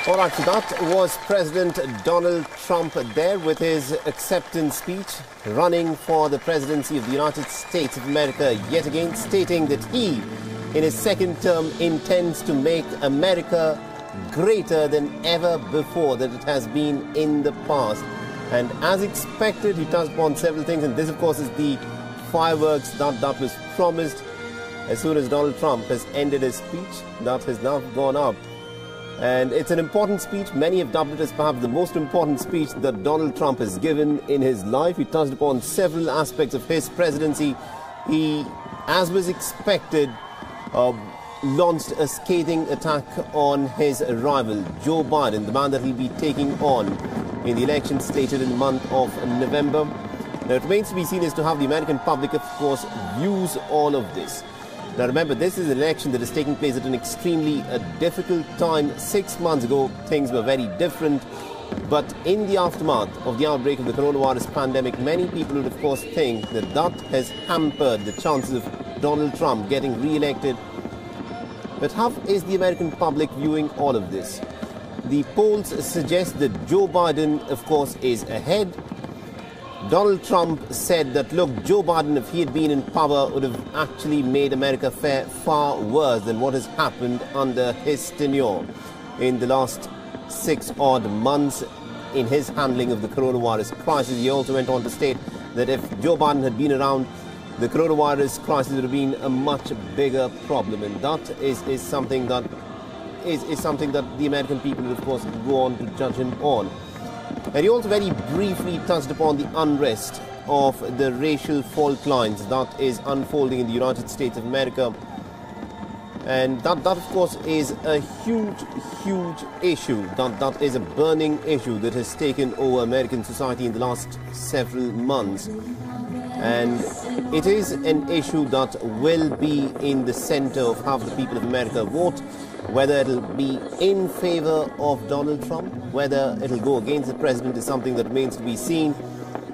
All right, so that was President Donald Trump there with his acceptance speech, running for the presidency of the United States of America, yet again stating that he, in his second term, intends to make America greater than ever before that it has been in the past. And as expected, he touched upon several things, and this, of course, is the fireworks that was promised as soon as Donald Trump has ended his speech. That has now gone up. And it's an important speech. Many have dubbed it as perhaps the most important speech that Donald Trump has given in his life. He touched upon several aspects of his presidency. He, as was expected, launched a scathing attack on his rival, Joe Biden, the man that he'll be taking on in the election slated in the month of November. Now, it remains to be seen as to how the American public, of course, views all of this. Now remember, this is an election that is taking place at an extremely difficult time. 6 months ago, things were very different. But in the aftermath of the outbreak of the coronavirus pandemic, many people would, of course, think that that has hampered the chances of Donald Trump getting re-elected. But how is the American public viewing all of this? The polls suggest that Joe Biden, of course, is ahead. Donald Trump said that, look, Joe Biden, if he had been in power, would have actually made America fare far worse than what has happened under his tenure in the last 6 odd months in his handling of the coronavirus crisis. He also went on to state that if Joe Biden had been around, the coronavirus crisis would have been a much bigger problem. And that is something that the American people will, of course, go on to judge him on. And he also very briefly touched upon the unrest of the racial fault lines that is unfolding in the United States of America. And that of course, is a huge issue. That is a burning issue that has taken over American society in the last several months. And it is an issue that will be in the center of how the people of America vote. Whether it'll be in favor of Donald Trump, whether it'll go against the president is something that remains to be seen.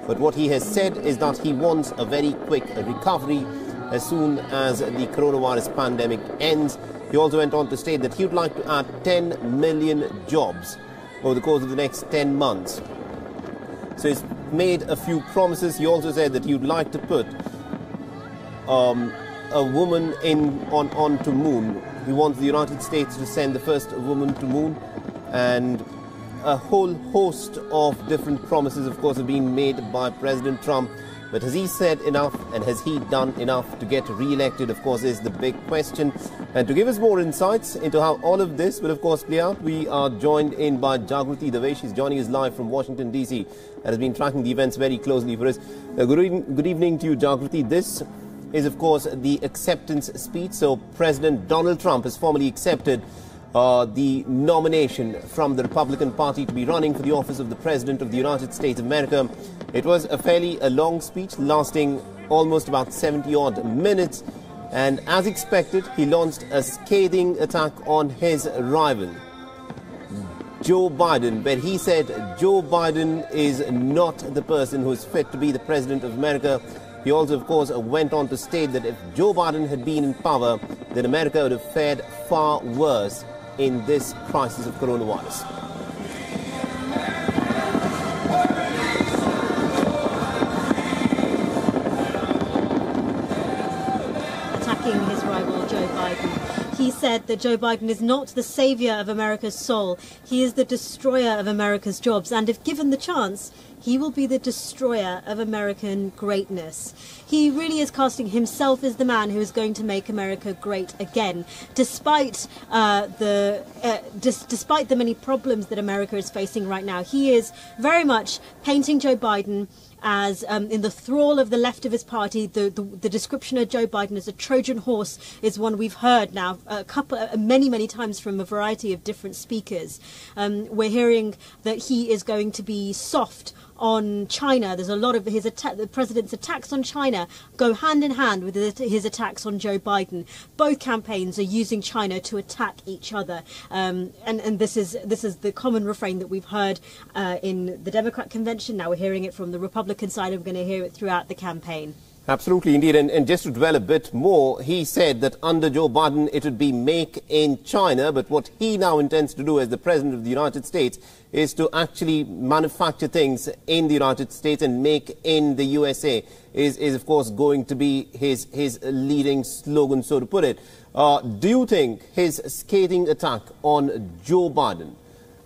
But what he has said is that he wants a very quick recovery as soon as the coronavirus pandemic ends. He also went on to state that he would like to add 10 million jobs over the course of the next 10 months. So he's made a few promises. He also said that he would like to put a woman onto moon. He wants the United States to send the first woman to moon, and a whole host of different promises, of course, have been made by President Trump. But has he said enough, and has he done enough to get re-elected, of course, is the big question. And to give us more insights into how all of this will, of course, play out, we are joined in by Jagriti Dave. She's joining us live from Washington, D.C. and has been tracking the events very closely for us. Good evening to you, Jagriti. This is, of course, the acceptance speech. So President Donald Trump has formally accepted the nomination from the Republican Party to be running for the office of the President of the United States of America. It was a fairly long speech lasting almost about 70 odd minutes. And as expected, he launched a scathing attack on his rival, Joe Biden, where he said Joe Biden is not the person who is fit to be the President of America. He also, of course, went on to state that if Joe Biden had been in power, then America would have fared far worse in this crisis of coronavirus. Attacking his rival, Joe Biden. He said that Joe Biden is not the savior of America's soul. He is the destroyer of America's jobs. And if given the chance, he will be the destroyer of American greatness. He really is casting himself as the man who is going to make America great again, despite despite the many problems that America is facing right now. He is very much painting Joe Biden as in the thrall of the left of his party. The description of Joe Biden as a Trojan horse is one we've heard now many times from a variety of different speakers. We're hearing that he is going to be soft on China. There's a lot of the president's attacks on China go hand in hand with his attacks on Joe Biden. Both campaigns are using China to attack each other, and this is the common refrain that we've heard in the Democrat convention. Now we're hearing it from the Republican side, and we're going to hear it throughout the campaign. Absolutely, indeed. And just to dwell a bit more, he said that under Joe Biden, it would be make in China. But what he now intends to do as the President of the United States is to actually manufacture things in the United States and make in the USA is of course, going to be his leading slogan, so to put it. Do you think his scathing attack on Joe Biden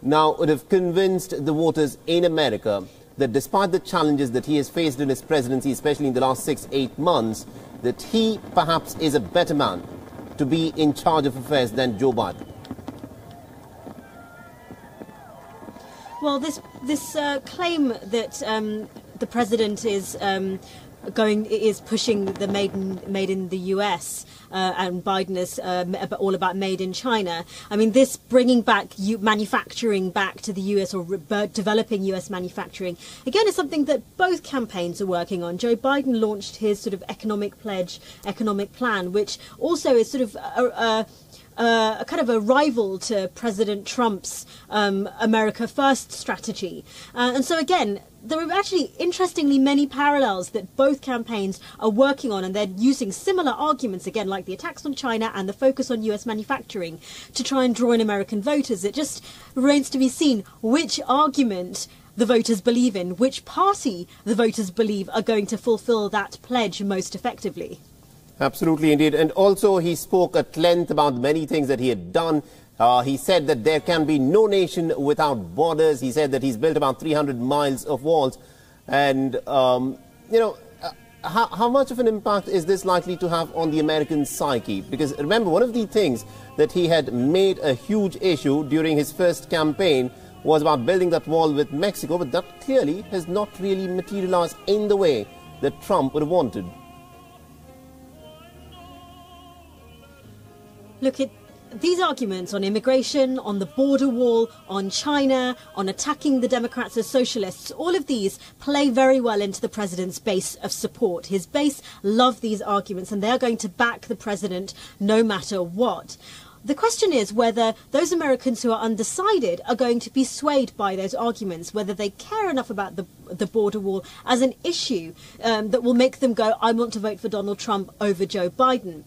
now would have convinced the voters in America that despite the challenges that he has faced in his presidency, especially in the last 6-8 months, that he perhaps is a better man to be in charge of affairs than Joe Biden? Well, this claim that the president is pushing the made in the US and Biden is all about made in China. I mean, this bringing back manufacturing back to the US or developing US manufacturing, again, is something that both campaigns are working on. Joe Biden launched his sort of economic pledge, economic plan, which also is sort of a kind of a rival to President Trump's America First strategy. And so again, there are actually interestingly many parallels that both campaigns are working on, and they're using similar arguments, again, like the attacks on China and the focus on US manufacturing, to try and draw in American voters. It just remains to be seen which argument the voters believe in, which party the voters believe are going to fulfill that pledge most effectively. Absolutely, indeed. And also he spoke at length about many things that he had done. He said that there can be no nation without borders. He said that he's built about 300 miles of walls. And, you know, how much of an impact is this likely to have on the American psyche? Because remember, one of the things that he had made a huge issue during his first campaign was about building that wall with Mexico, but that clearly has not really materialized in the way that Trump would have wanted. Look, these arguments on immigration, on the border wall, on China, on attacking the Democrats as socialists, all of these play very well into the president's base of support. His base love these arguments, and they're going to back the president no matter what. The question is whether those Americans who are undecided are going to be swayed by those arguments, whether they care enough about the border wall as an issue that will make them go, I want to vote for Donald Trump over Joe Biden.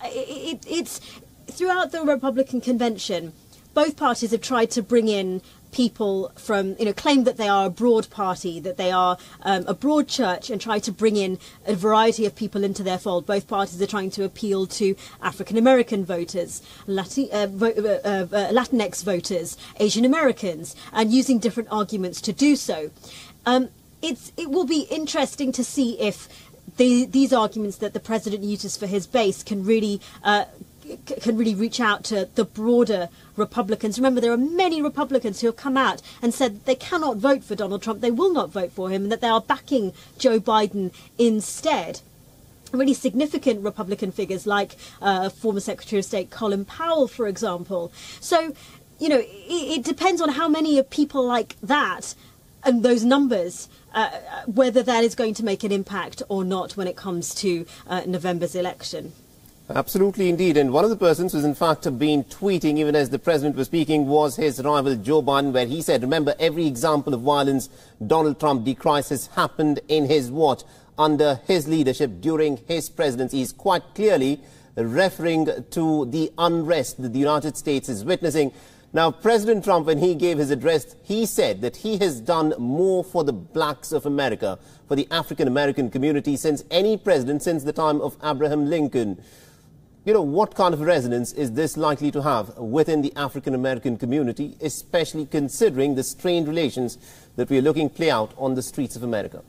It's throughout the Republican convention, both parties have tried to bring in people from, claim that they are a broad party, that they are a broad church, and try to bring in a variety of people into their fold. Both parties are trying to appeal to African-American voters, Latinx voters, Asian Americans, and using different arguments to do so. It will be interesting to see if these arguments that the president uses for his base can really reach out to the broader Republicans. Remember, there are many Republicans who have come out and said they cannot vote for Donald Trump, they will not vote for him, and that they are backing Joe Biden instead. Really significant Republican figures like former Secretary of State Colin Powell, for example. So, it depends on how many people like that and those numbers, whether that is going to make an impact or not when it comes to November's election. Absolutely, indeed. And one of the persons who's in fact been tweeting, even as the president was speaking, was his rival Joe Biden, where he said, remember, every example of violence Donald Trump decries has happened in his watch under his leadership during his presidency. He's quite clearly referring to the unrest that the United States is witnessing. Now, President Trump, when he gave his address, he said that he has done more for the blacks of America, for the African-American community, since any president since the time of Abraham Lincoln. What kind of resonance is this likely to have within the African-American community, especially considering the strained relations that we are looking play out on the streets of America?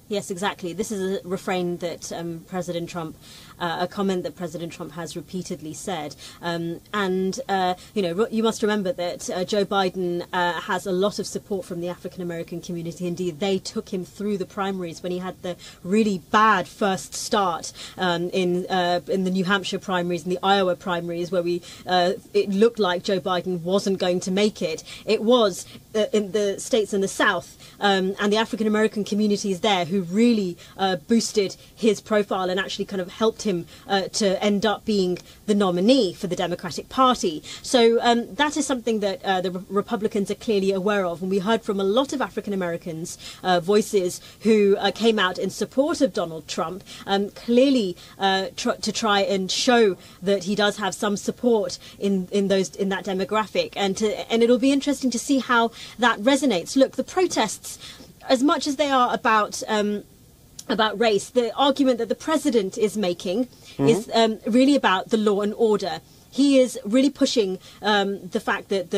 Yes, exactly. This is a refrain that President Trump, a comment that President Trump has repeatedly said. You must remember that Joe Biden has a lot of support from the African-American community. Indeed, they took him through the primaries when he had the really bad first start in the New Hampshire primaries and the Iowa primaries, where it looked like Joe Biden wasn't going to make it. It was in the states in the South and the African American communities there who really boosted his profile and actually kind of helped him to end up being the nominee for the Democratic Party. So that is something that the Republicans are clearly aware of. And we heard from a lot of African Americans voices who came out in support of Donald Trump, clearly to try and show that he does have some support in that demographic. And it'll be interesting to see how that resonates. Look, the protests, as much as they are about race, the argument that the president is making is really about the law and order. He is really pushing the fact that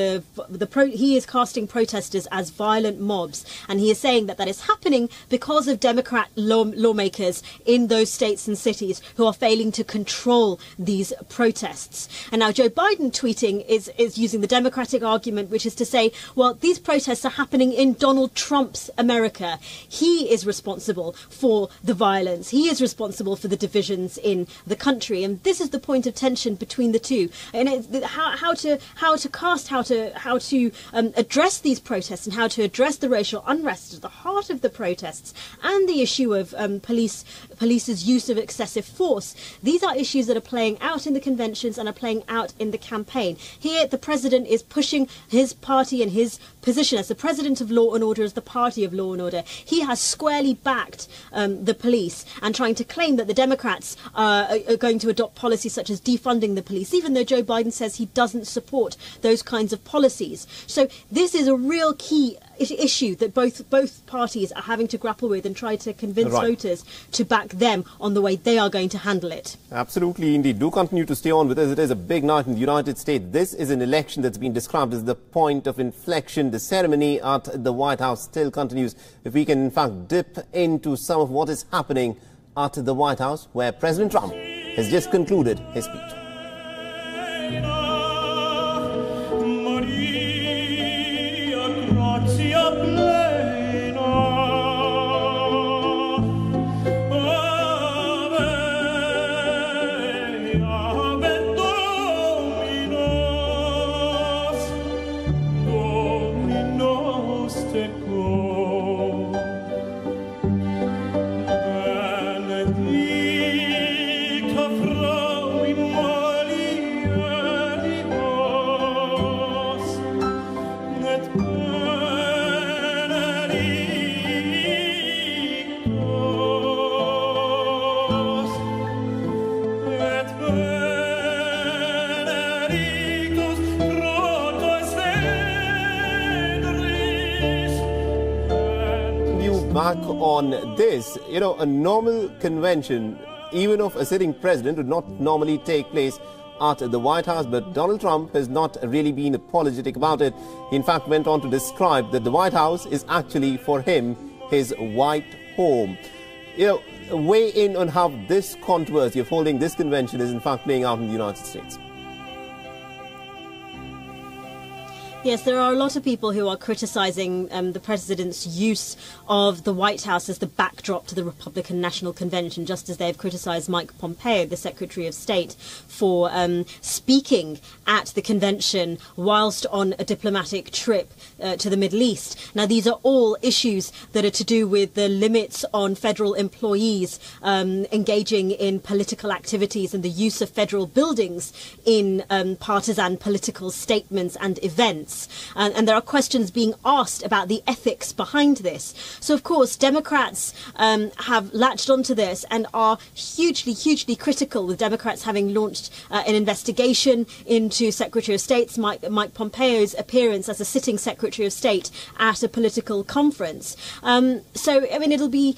he is casting protesters as violent mobs, and he is saying that is happening because of Democrat lawmakers in those states and cities who are failing to control these protests. And now Joe Biden tweeting is using the Democratic argument, which is to say, well, these protests are happening in Donald Trump's America. He is responsible for the violence. He is responsible for the divisions in the country, and this is the point of tension between the two. And how to address these protests and how to address the racial unrest at the heart of the protests and the issue of police's use of excessive force. These are issues that are playing out in the conventions and are playing out in the campaign. Here, the president is pushing his party and his position as the president of law and order, as the party of law and order. He has squarely backed the police and trying to claim that the Democrats are going to adopt policies such as defunding the police, even though Joe Biden says he doesn't support those kinds of policies. So this is a real key issue that both parties are having to grapple with and try to convince voters to back them on the way they are going to handle it. Absolutely, indeed. Do continue to stay on with us. It is a big night in the United States. This is an election that's been described as the point of inflection. The ceremony at the White House still continues. If we can, in fact, dip into some of what is happening at the White House, where President Trump has just concluded his speech. Back on this, a normal convention, even of a sitting president, would not normally take place at the White House, but Donald Trump has not really been apologetic about it. He in fact went on to describe that the White House is actually for him his white home. Weigh in on how this controversy of holding this convention is in fact playing out in the United States. Yes, there are a lot of people who are criticizing the president's use of the White House as the backdrop to the Republican National Convention, just as they've criticized Mike Pompeo, the Secretary of State, for speaking at the convention whilst on a diplomatic trip to the Middle East. Now, these are all issues that are to do with the limits on federal employees engaging in political activities and the use of federal buildings in partisan political statements and events. And there are questions being asked about the ethics behind this. So, of course, Democrats have latched onto this and are hugely, hugely critical, with Democrats having launched an investigation into Secretary of State's Mike Pompeo's appearance as a sitting Secretary of State at a political conference. So, I mean, it'll be,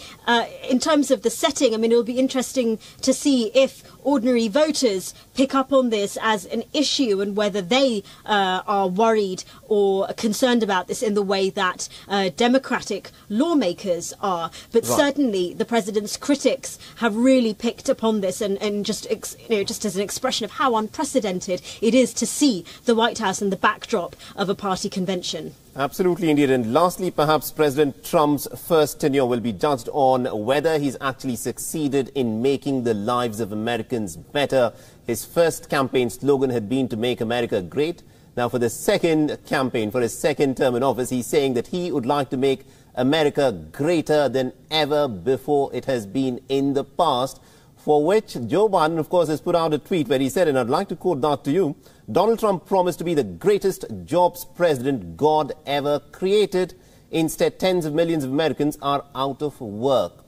in terms of the setting, I mean, it'll be interesting to see if ordinary voters pick up on this as an issue and whether they are worried or concerned about this in the way that Democratic lawmakers are. But certainly the president's critics have really picked upon this and just as an expression of how unprecedented it is to see the White House in the backdrop of a party convention. Absolutely, indeed. And lastly, perhaps President Trump's first tenure will be judged on whether he's actually succeeded in making the lives of Americans better. His first campaign slogan had been to make America great. Now, for the second campaign, for his second term in office, he's saying that he would like to make America greater than ever before it has been in the past, for which Joe Biden, of course, has put out a tweet where he said, and I'd like to quote that to you, Donald Trump promised to be the greatest jobs president God ever created. Instead, tens of millions of Americans are out of work.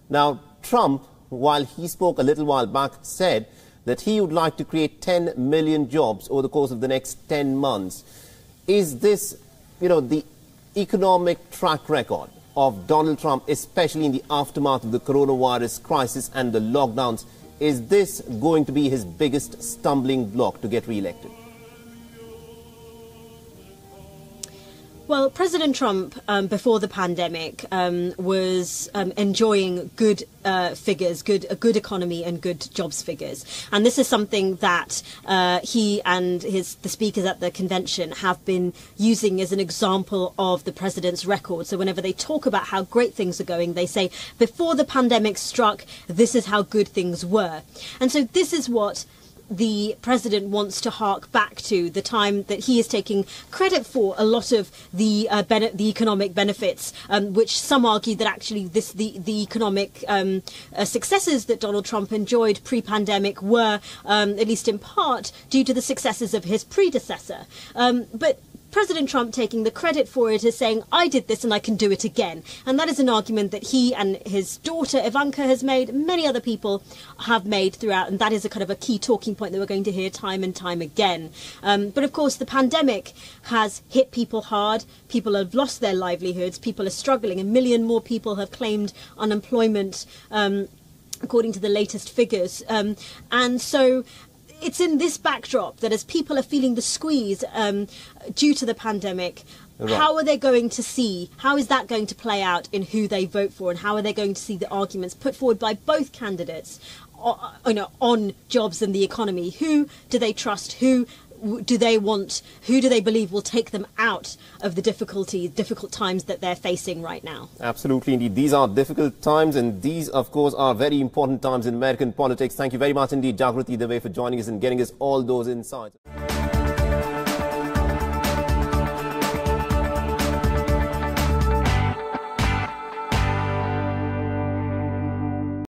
Now, Trump, while he spoke a little while back, said that he would like to create 10 million jobs over the course of the next 10 months. Is this, the economic track record of Donald Trump, especially in the aftermath of the coronavirus crisis and the lockdowns, is this going to be his biggest stumbling block to get re-elected? Well, President Trump, before the pandemic, was enjoying good figures, a good economy and good jobs figures. And this is something that he and the speakers at the convention have been using as an example of the president's record. So whenever they talk about how great things are going, they say, before the pandemic struck, this is how good things were. And so this is what the president wants to hark back to, the time that he is taking credit for a lot of the economic benefits, which some argue that actually the economic successes that Donald Trump enjoyed pre-pandemic were, at least in part, due to the successes of his predecessor. But President Trump taking the credit for it is saying, I did this and I can do it again. And that is an argument that he and his daughter Ivanka has made, many other people have made throughout, and that is a kind of a key talking point that we're going to hear time and time again. But of course, the pandemic has hit people hard. People have lost their livelihoods. People are struggling. 1 million more people have claimed unemployment, according to the latest figures. And so it's in this backdrop that as people are feeling the squeeze due to the pandemic, right, how are they going to see, how is that going to play out in who they vote for, and how are they going to see the arguments put forward by both candidates on jobs and the economy? Who do they trust? Who do they want? Who do they believe will take them out of the difficult times that they're facing right now? Absolutely, indeed. These are difficult times, and these, of course, are very important times in American politics. Thank you very much indeed, Jagrati Dave, for joining us and getting us all those insights.